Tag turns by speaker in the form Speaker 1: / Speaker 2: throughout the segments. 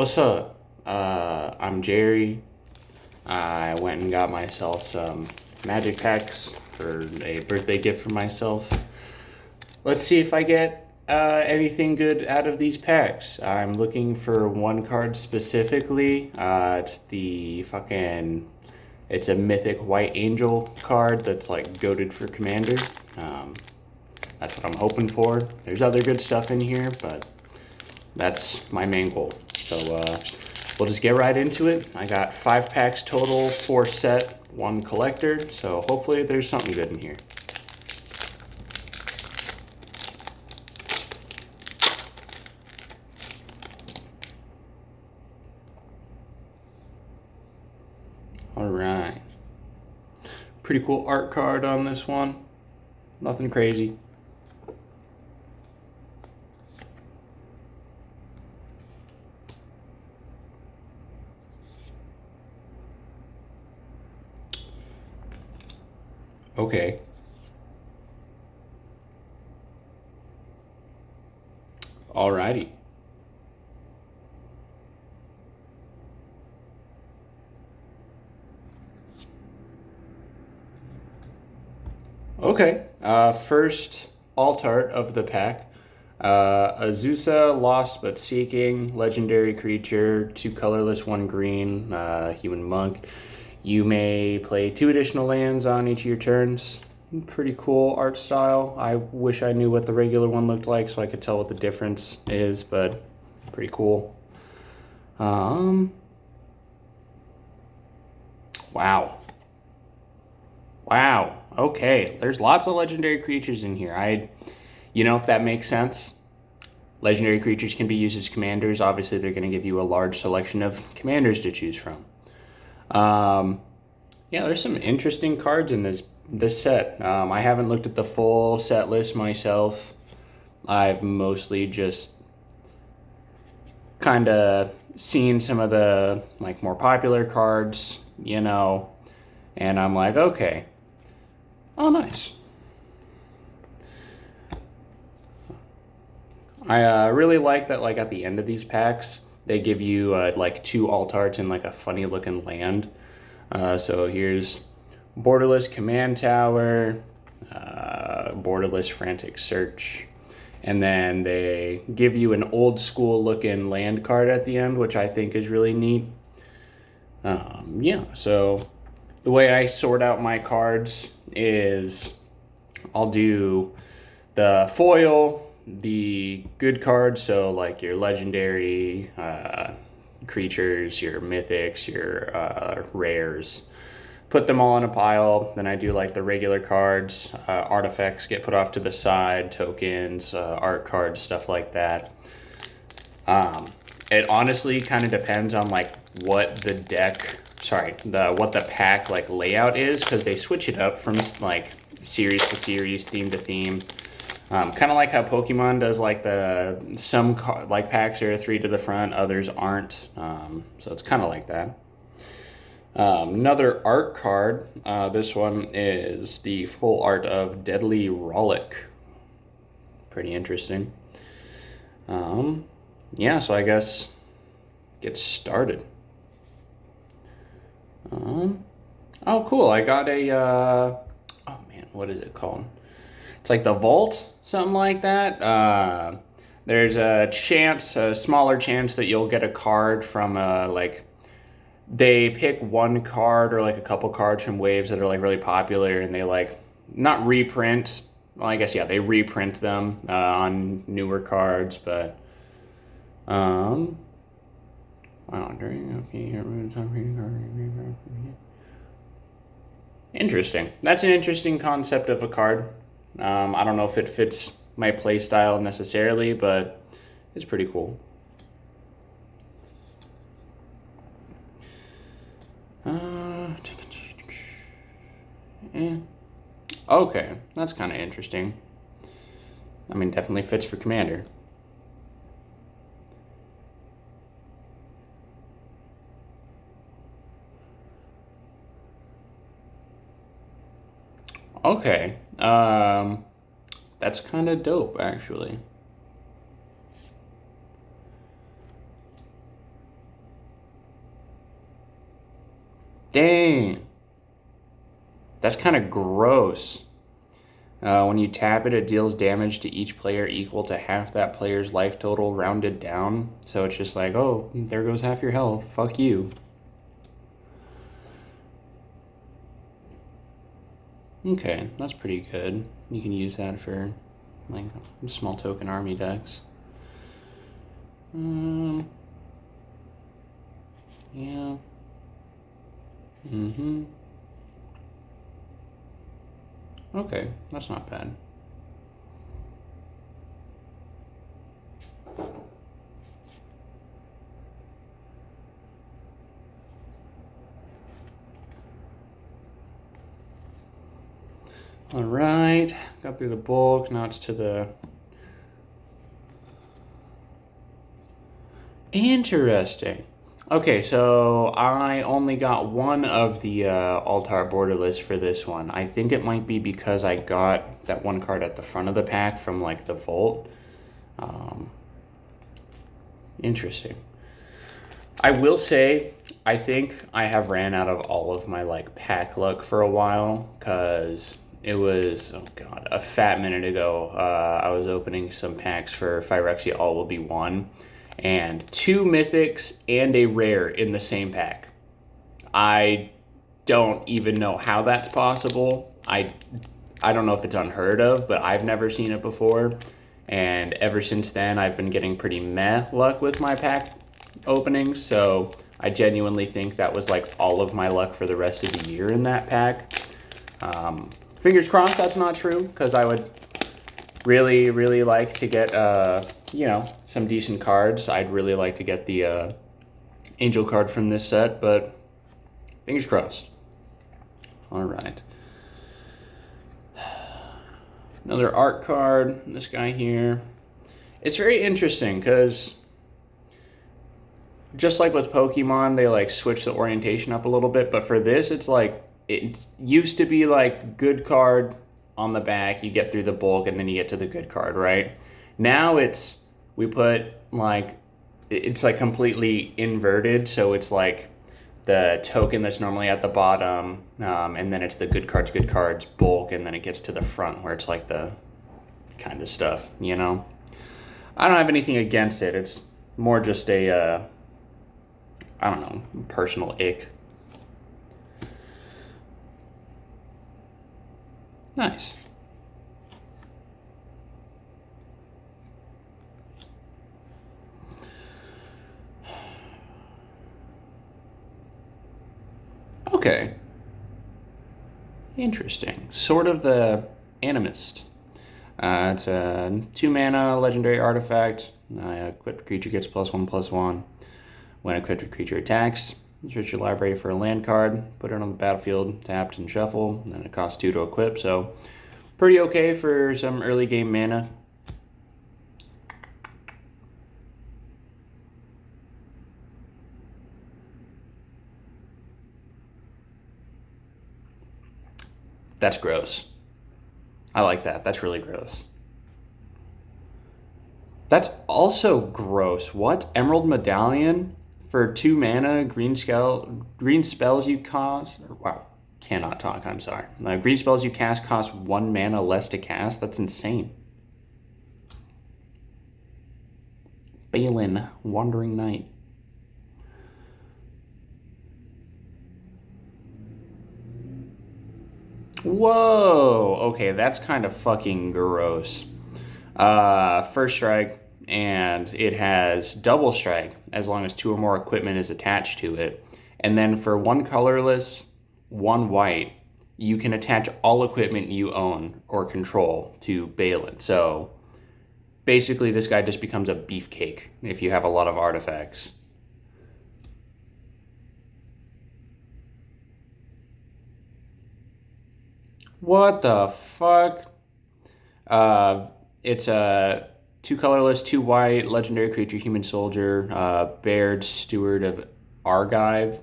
Speaker 1: What's up? I'm Jerry. I went and got myself some magic packs for a birthday gift for myself. Let's see if I get anything good out of these packs. I'm looking for one card specifically. It's a mythic white angel card that's like goated for commander. Um, that's what I'm hoping for. There's other good stuff in here, but that's my main goal. So we'll just get right into it. I got 5 packs total, 4 set, 1 collector. So hopefully there's something good in here. All right. Pretty cool art card on this one. Nothing crazy. Okay. Alrighty. Okay. First alt art of the pack. Azusa, Lost But Seeking, legendary creature, 2 colorless, 1 green, human monk. You may play 2 additional lands on each of your turns. Pretty cool art style. I wish I knew what the regular one looked like so I could tell what the difference is, but pretty cool. Wow. Wow. Okay. There's lots of legendary creatures in here. If that makes sense. Legendary creatures can be used as commanders. Obviously, they're going to give you a large selection of commanders to choose from. Yeah, there's some interesting cards in this set. I haven't looked at the full set list myself. I've mostly just kind of seen some of the more popular cards, and I'm like, okay, oh nice. I really like that at the end of these packs they give you 2 alt arts and a funny looking land. So here's Borderless Command Tower, Borderless Frantic Search, and then they give you an old school looking land card at the end, which I think is really neat. Yeah, so the way I sort out my cards is I'll do the foil, the good cards, so your legendary creatures, your mythics, your rares, put them all in a pile. Then I do the regular cards, artifacts get put off to the side, tokens, art cards, stuff like that. It honestly kind of depends on what the pack layout is, because they switch it up from series to series, theme to theme. Kind of like how Pokemon does some packs are 3 to the front, others aren't. So it's kind of like that. Another art card. This one is the full art of Deadly Rollick. Pretty interesting. Yeah, so I guess get started. Oh, cool. I got a, oh man, what is it called? It's the Vault, something like that. There's a smaller chance that you'll get a card from, they pick one card or a couple cards from waves that are really popular, and they not reprint. Well, I guess, yeah, they reprint them on newer cards, but interesting. That's an interesting concept of a card. I don't know if it fits my play style necessarily, but it's pretty cool. Okay, that's kind of interesting. I mean, definitely fits for Commander. Okay, that's kind of dope, actually. Dang. That's kind of gross. When you tap it, it deals damage to each player equal to half that player's life total rounded down. So it's just like, oh, there goes half your health. Fuck you. Okay, that's pretty good. You can use that for like small token army decks. Yeah. Okay, that's not bad. All right, got through the bulk. Now it's to the... Interesting. Okay, so I only got one of the Altar Borderless for this one. I think it might be because I got that one card at the front of the pack from like the Vault. Interesting. I will say, I think I have ran out of all of my like pack luck for a while, because it was, oh god, a fat minute ago, I was opening some packs for Phyrexia All Will Be One, and 2 mythics and a rare in the same pack. I don't even know how that's possible. I don't know if it's unheard of, but I've never seen it before. And ever since then, I've been getting pretty meh luck with my pack openings. So I genuinely think that was like all of my luck for the rest of the year in that pack. Fingers crossed that's not true, because I would really, really like to get, you know, some decent cards. I'd really like to get the Angel card from this set, but fingers crossed. All right. Another art card, this guy here. It's very interesting because just like with Pokemon, they like switch the orientation up a little bit, but for this, it's like, it used to be like good card on the back, you get through the bulk, and then you get to the good card, right? Now it's, we put like, it's like completely inverted, so it's like the token that's normally at the bottom, and then it's the good cards bulk, and then it gets to the front where it's like the kind of stuff, you know? I don't have anything against it. It's more just a, I don't know, personal ick. Nice. Okay. Interesting. Sword of the Animist. It's a 2 mana legendary artifact. Equipped creature gets +1/+1. When equipped creature attacks, search your library for a land card, put it on the battlefield, tapped and shuffle, and then it costs 2 to equip. So pretty okay for some early game mana. That's gross. I like that. That's really gross. That's also gross. What? Emerald Medallion for 2 mana, green spells you cast. Wow, cannot talk. I'm sorry. Green spells you cast cost 1 mana less to cast. That's insane. Balin, Wandering Knight. Whoa. Okay, that's kind of fucking gross. First strike, and it has double strike as long as 2 or more equipment is attached to it. And then for 1 colorless, 1 white, you can attach all equipment you own or control to Balin. So basically this guy just becomes a beefcake if you have a lot of artifacts. What the fuck? It's a 2 colorless, 2 white, legendary creature, human soldier, Baird, Steward of Argive.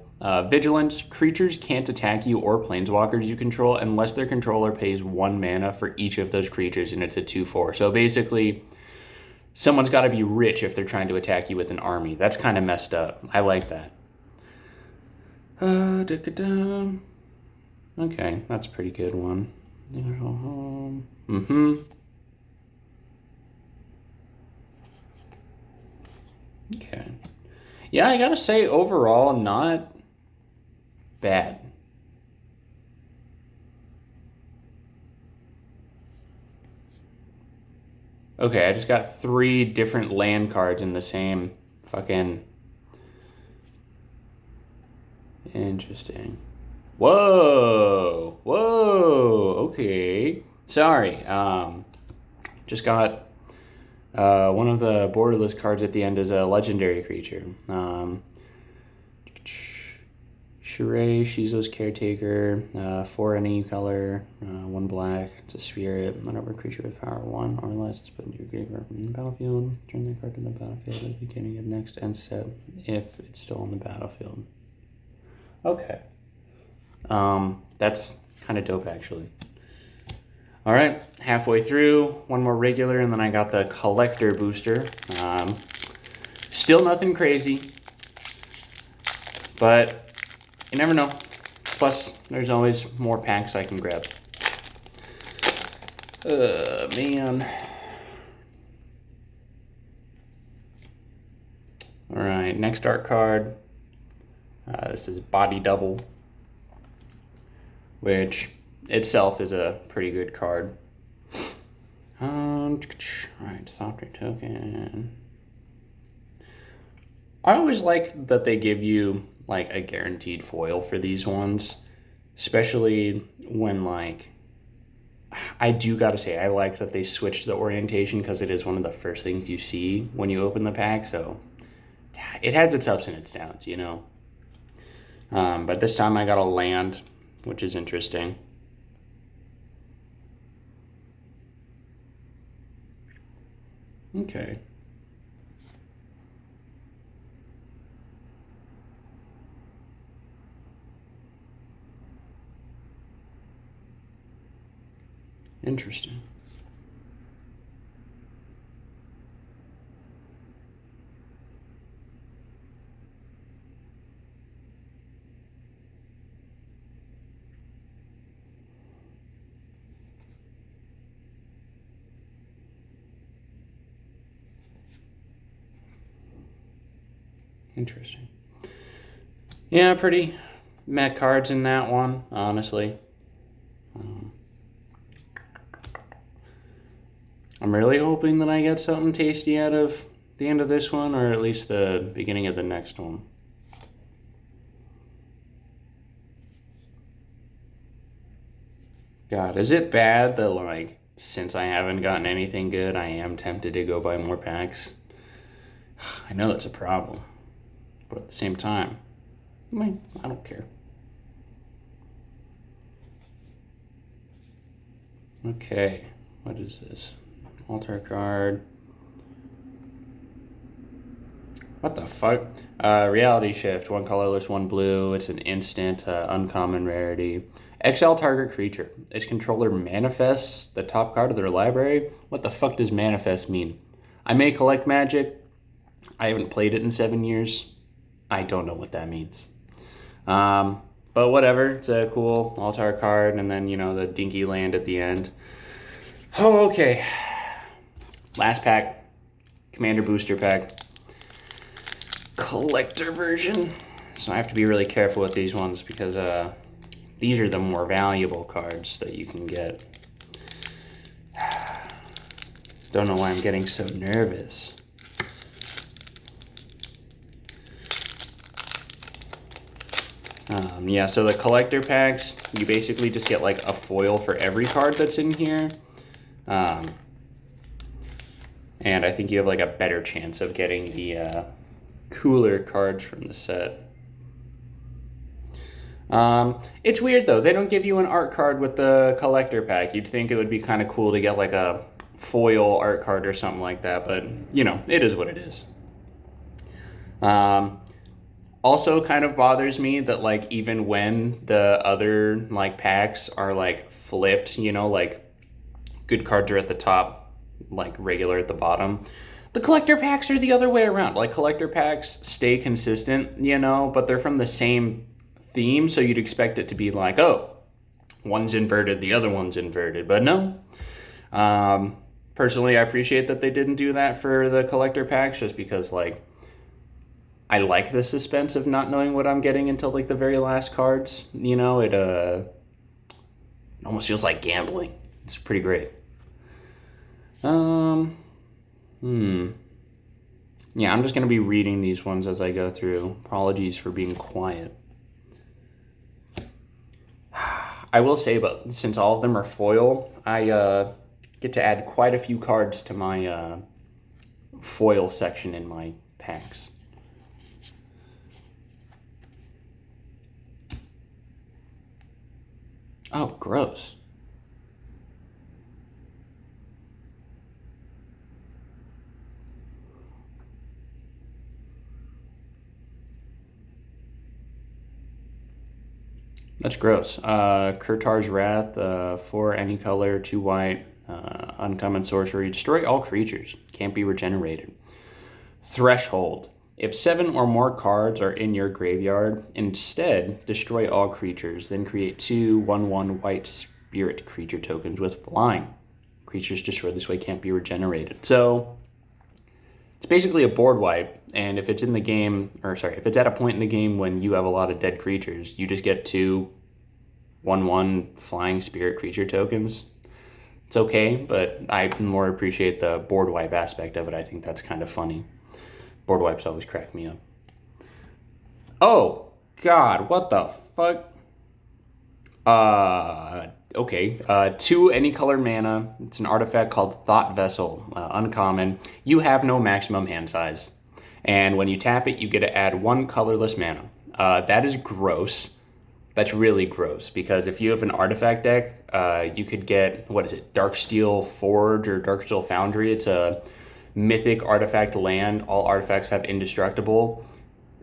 Speaker 1: Vigilance, creatures can't attack you or planeswalkers you control unless their controller pays 1 mana for each of those creatures, and it's a 2/4. So basically, someone's got to be rich if they're trying to attack you with an army. That's kind of messed up. I like that. Da-da-da. Okay, that's a pretty good one. Mm-hmm. Okay. Yeah, I gotta say, overall, not bad. Okay, I just got 3 different land cards in the same fucking... Interesting. Whoa! Whoa! Okay. Sorry. Just got one of the borderless cards at the end is a legendary creature. Sheree, Shizo's Caretaker, 4 any color, 1 black, it's a spirit. Whenever a creature with power 1 or less is put into your graveyard from the battlefield, turn the card to the battlefield at the beginning of next end step if it's still on the battlefield. Okay. That's kind of dope, actually. All right, halfway through, 1 more regular, and then I got the collector booster. Still nothing crazy, but you never know. Plus, there's always more packs I can grab. Man. All right, next art card. This is Body Double, which itself is a pretty good card. All right, software token. I always like that they give you like a guaranteed foil for these ones, especially when like, I do gotta say, I like that they switched the orientation because it is one of the first things you see when you open the pack, so it has its ups and its downs, you know. But this time I got a land, which is interesting. Okay. Interesting. Interesting. Yeah, pretty meh cards in that one, honestly. I'm really hoping that I get something tasty out of the end of this one, or at least the beginning of the next one. God, is it bad that, like, since I haven't gotten anything good, I am tempted to go buy more packs? I know that's a problem, but at the same time, I don't care. Okay, what is this? Altar card. What the fuck? Reality Shift. 1 colorless, 1 blue. It's an instant, uncommon rarity. Exile target creature. Its controller manifests the top card of their library. What the fuck does manifest mean? I may collect Magic. I haven't played it in 7 years. I don't know what that means. But whatever. It's a cool altar card, and then, you know, the dinky land at the end. Oh, okay. Last pack. Commander Booster Pack. Collector version. So I have to be really careful with these ones because these are the more valuable cards that you can get. Don't know why I'm getting so nervous. Yeah, so the collector packs, you basically just get like a foil for every card that's in here. And I think you have like a better chance of getting the cooler cards from the set. It's weird though, they don't give you an art card with the collector pack. You'd think it would be kind of cool to get like a foil art card or something like that, but you know, it is what it is. Also kind of bothers me that like even when the other like packs are like flipped, you know, like good cards are at the top, like regular at the bottom, the collector packs are the other way around. Like collector packs stay consistent, you know, but they're from the same theme, so you'd expect it to be like, oh, one's inverted, the other one's inverted, but no. Personally, I appreciate that they didn't do that for the collector packs, just because, like, I like the suspense of not knowing what I'm getting until, like, the very last cards. You know, it almost feels like gambling. It's pretty great. Yeah, I'm just going to be reading these ones as I go through. Apologies for being quiet. I will say, but since all of them are foil, I get to add quite a few cards to my foil section in my packs. Oh, gross. That's gross. Kurtar's Wrath, 4 any color, 2 white, uncommon sorcery. Destroy all creatures. Can't be regenerated. Threshold. If 7 or more cards are in your graveyard, instead destroy all creatures. Then create 2 1/1 white spirit creature tokens with flying. Creatures destroyed this way can't be regenerated. So it's basically a board wipe, and if it's in the game, if it's at a point in the game when you have a lot of dead creatures, you just get 2 1/1 flying spirit creature tokens. It's okay, but I more appreciate the board wipe aspect of it. I think that's kind of funny. Board wipes always crack me up. Oh, God, what the fuck? Okay. 2 any color mana. It's an artifact called Thought Vessel. Uncommon. You have no maximum hand size. And when you tap it, you get to add 1 colorless mana. That is gross. That's really gross, because if you have an artifact deck, you could get, Darksteel Forge or Darksteel Foundry. It's a mythic artifact land. All artifacts have indestructible.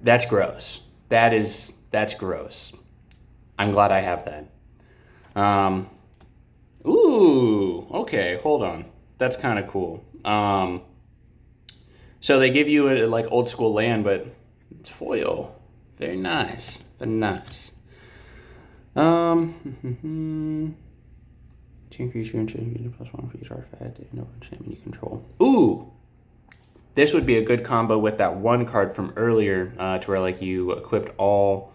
Speaker 1: That's gross. That's gross. I'm glad I have that. Ooh, okay, hold on. That's kind of cool. So they give you a, like, old school land, but it's foil. Very nice. Very nice. Chain creature and +1 for each artifact. No enchantment you control. Ooh! This would be a good combo with that one card from earlier, to where, like, you equipped all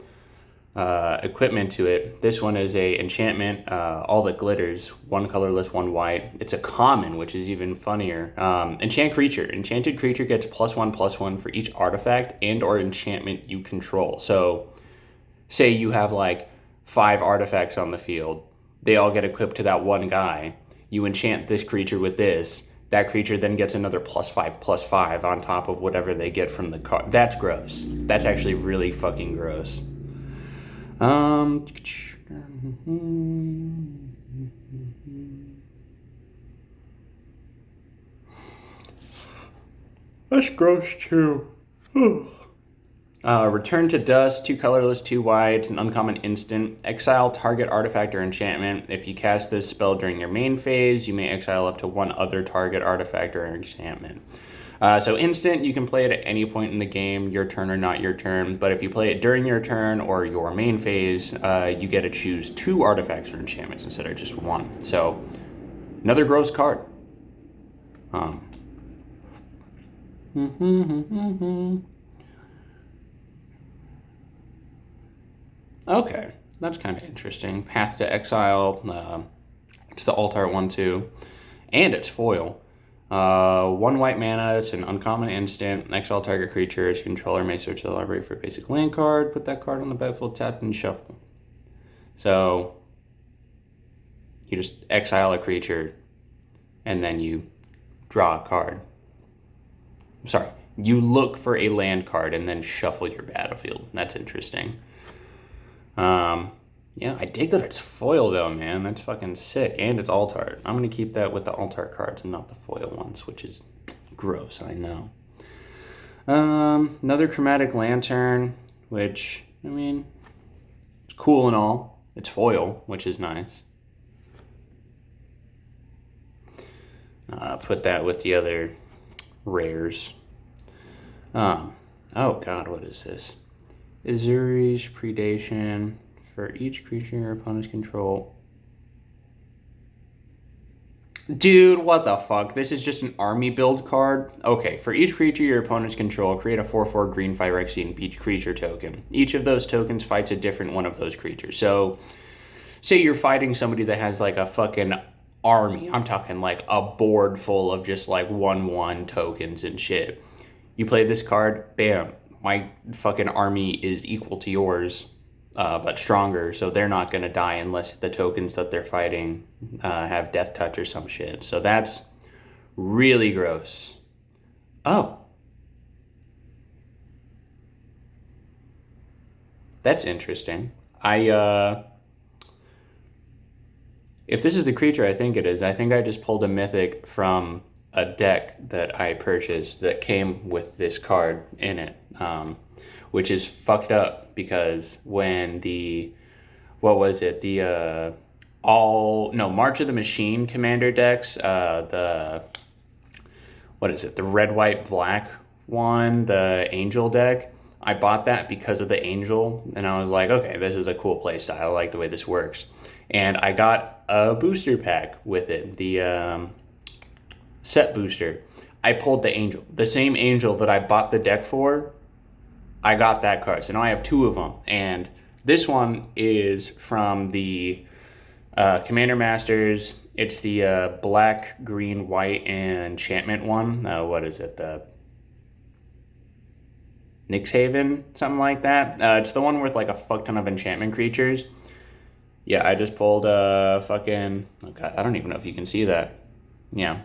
Speaker 1: equipment to it. This one is a enchantment, all that glitters, 1 colorless, 1 white. It's a common, which is even funnier. Enchant creature. Enchanted creature gets +1/+1 for each artifact and or enchantment you control. So, say you have, like, 5 artifacts on the field. They all get equipped to that one guy. You enchant this creature with this. That creature then gets another +5/+5 on top of whatever they get from the card. That's gross. That's actually really fucking gross. That's gross too. Return to Dust, 2 colorless, 2 white. It's an uncommon instant. Exile target artifact or enchantment. If you cast this spell during your main phase, you may exile up to 1 other target artifact or enchantment. So instant, you can play it at any point in the game, your turn or not your turn. But if you play it during your turn or your main phase, you get to choose 2 artifacts or enchantments instead of just 1. So another gross card. Okay, that's kind of interesting. Path to Exile, it's the alt art one too, and it's foil. 1 white mana, it's an uncommon instant. Exile target creature, its controller may search the library for a basic land card, put that card on the battlefield tapped and shuffle. So, you just exile a creature, and then you draw a card. Sorry, you look for a land card and then shuffle your battlefield. That's interesting. Yeah, I dig that it's foil though, man. That's fucking sick. And it's alt art. I'm gonna keep that with the alt art cards and not the foil ones, which is gross, I know. Another Chromatic Lantern, which, I mean, it's cool and all. It's foil, which is nice. Put that with the other rares. Oh god, what is this? Azuri's predation for each creature your opponents control. Dude, what the fuck? This is just an army build card? Okay, for each creature your opponents control, create a 4/4 green Phyrexian each creature token. Each of those tokens fights a different one of those creatures. So, say you're fighting somebody that has like a fucking army. I'm talking like a board full of just like 1/1 tokens and shit. You play this card, bam, my fucking army is equal to yours, but stronger, so they're not going to die unless the tokens that they're fighting have death touch or some shit. So that's really gross. Oh, that's interesting. If this is the creature I think it is, I think I just pulled a mythic from a deck that I purchased that came with this card in it, which is fucked up because when what was it? March of the Machine commander decks, what is it? The red, white, black one, the angel deck. I bought that because of the angel, and I was like, okay, this is a cool play style. I like the way this works. And I got a booster pack with it, the set booster. I pulled the angel. The same angel that I bought the deck for, I got that card. So now I have two of them. And this one is from the Commander Masters. It's the black, green, white, and enchantment one. What is it? The Nixhaven? Something like that. It's the one with like a fuck ton of enchantment creatures. Yeah, I just pulled fucking... Oh god, I don't even know if you can see that. Yeah.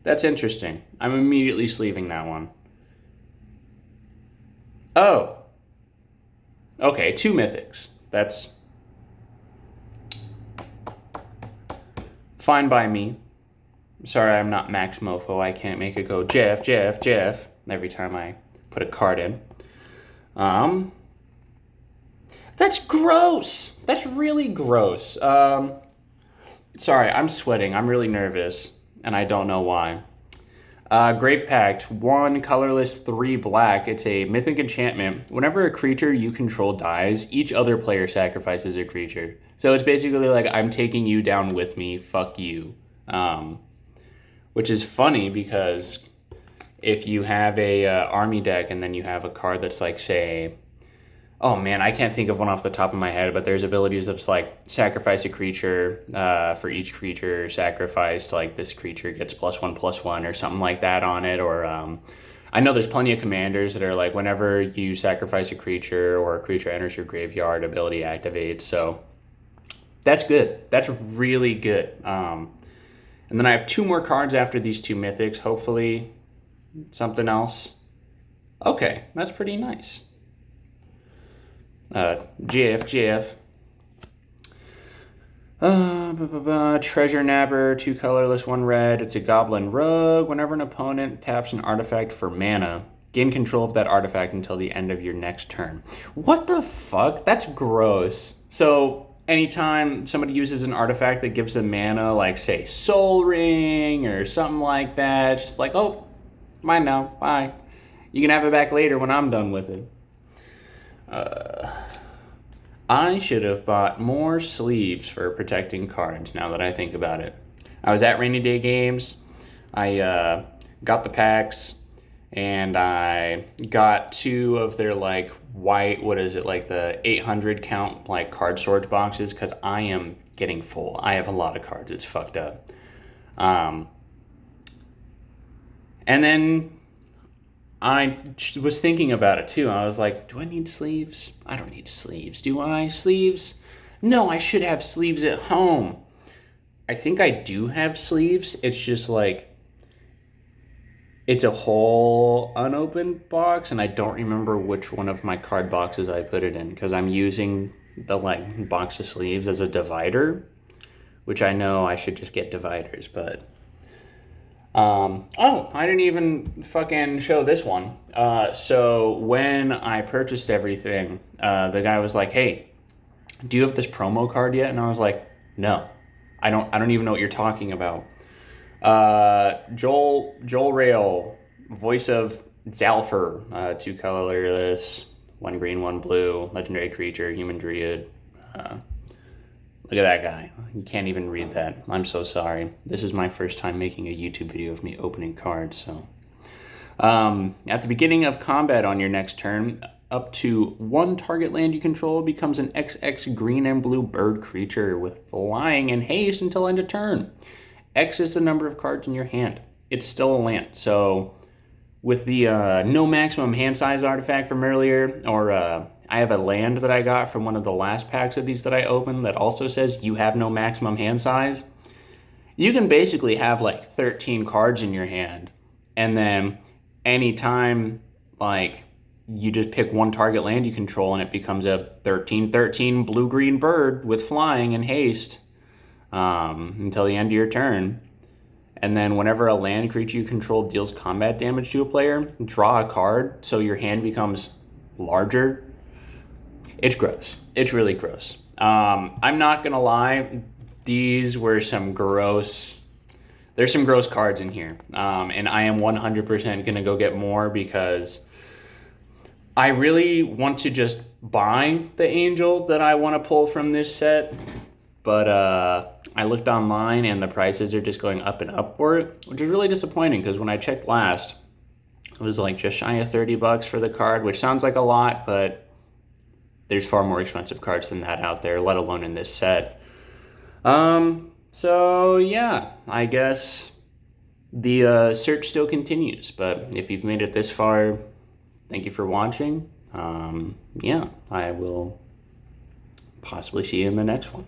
Speaker 1: That's interesting. I'm immediately sleeving that one. Oh. Okay, two mythics. That's fine by me. Sorry, I'm not Max Mofo. I can't make it go Jeff every time I put a card in. That's gross. That's really gross. Sorry, I'm sweating. I'm really nervous, and I don't know why. Grave Pact, 1 colorless, 3 black. It's a mythic enchantment. Whenever a creature you control dies, each other player sacrifices a creature. So it's basically like, I'm taking you down with me, fuck you. Which is funny because if you have a army deck and then you have a card that's like, say, oh man, I can't think of one off the top of my head, but there's abilities that's like sacrifice a creature, for each creature sacrificed, like this creature gets +1/+1 or something like that on it. Or I know there's plenty of commanders that are like, whenever you sacrifice a creature or a creature enters your graveyard, ability activates. So that's good. That's really good. And then I have 2 more cards after these 2 mythics. Hopefully something else. Okay, that's pretty nice. GF. Treasure Nabber, 2 colorless, 1 red. It's a Goblin Rogue. Whenever an opponent taps an artifact for mana, gain control of that artifact until the end of your next turn. What the fuck? That's gross. So anytime somebody uses an artifact that gives them mana, like say Soul Ring or something like that, it's just like, oh, mine now, bye. You can have it back later when I'm done with it. I should have bought more sleeves for protecting cards now that I think about it. I was at Rainy Day Games. I got the packs, and I got 2 of their like white, what is it, like the 800 count like card storage boxes, because I am getting full. I have a lot of cards. It's fucked up. And then I was thinking about it too. I was like, do I need sleeves? I don't need sleeves. Do I? Sleeves? No, I should have sleeves at home. I think I do have sleeves. It's just like, it's a whole unopened box, and I don't remember which one of my card boxes I put it in, because I'm using the like box of sleeves as a divider, which I know I should just get dividers, but... oh, I didn't even fucking show this one. So when I purchased everything, the guy was like, hey, do you have this promo card yet? And I was like, no, I don't even know what you're talking about. Joel Rail, voice of Zalfer, 2 colorless, 1 green, 1 blue, legendary creature, human druid. Look at that guy. You can't even read that. I'm so sorry. This is my first time making a YouTube video of me opening cards, so. At the beginning of combat on your next turn, up to 1 target land you control becomes an XX green and blue bird creature with flying and haste until end of turn. X is the number of cards in your hand. It's still a land, so with the no maximum hand size artifact from earlier, or I have a land that I got from one of the last packs of these that I opened that also says you have no maximum hand size. You can basically have like 13 cards in your hand, and then anytime like you just pick 1 target land you control and it becomes a 13/13 blue-green bird with flying and haste until the end of your turn. And then whenever a land creature you control deals combat damage to a player, draw a card so your hand becomes larger. It's gross. It's really gross. I'm not gonna lie, these were some gross. There's some gross cards in here, and I am 100% gonna go get more because I really want to just buy the angel that I want to pull from this set, but I looked online and the prices are just going up and up for it, which is really disappointing because when I checked last, it was like just shy of 30 bucks for the card, which sounds like a lot, but there's far more expensive cards than that out there, let alone in this set. So yeah, I guess the search still continues, but if you've made it this far, thank you for watching. Yeah, I will possibly see you in the next one.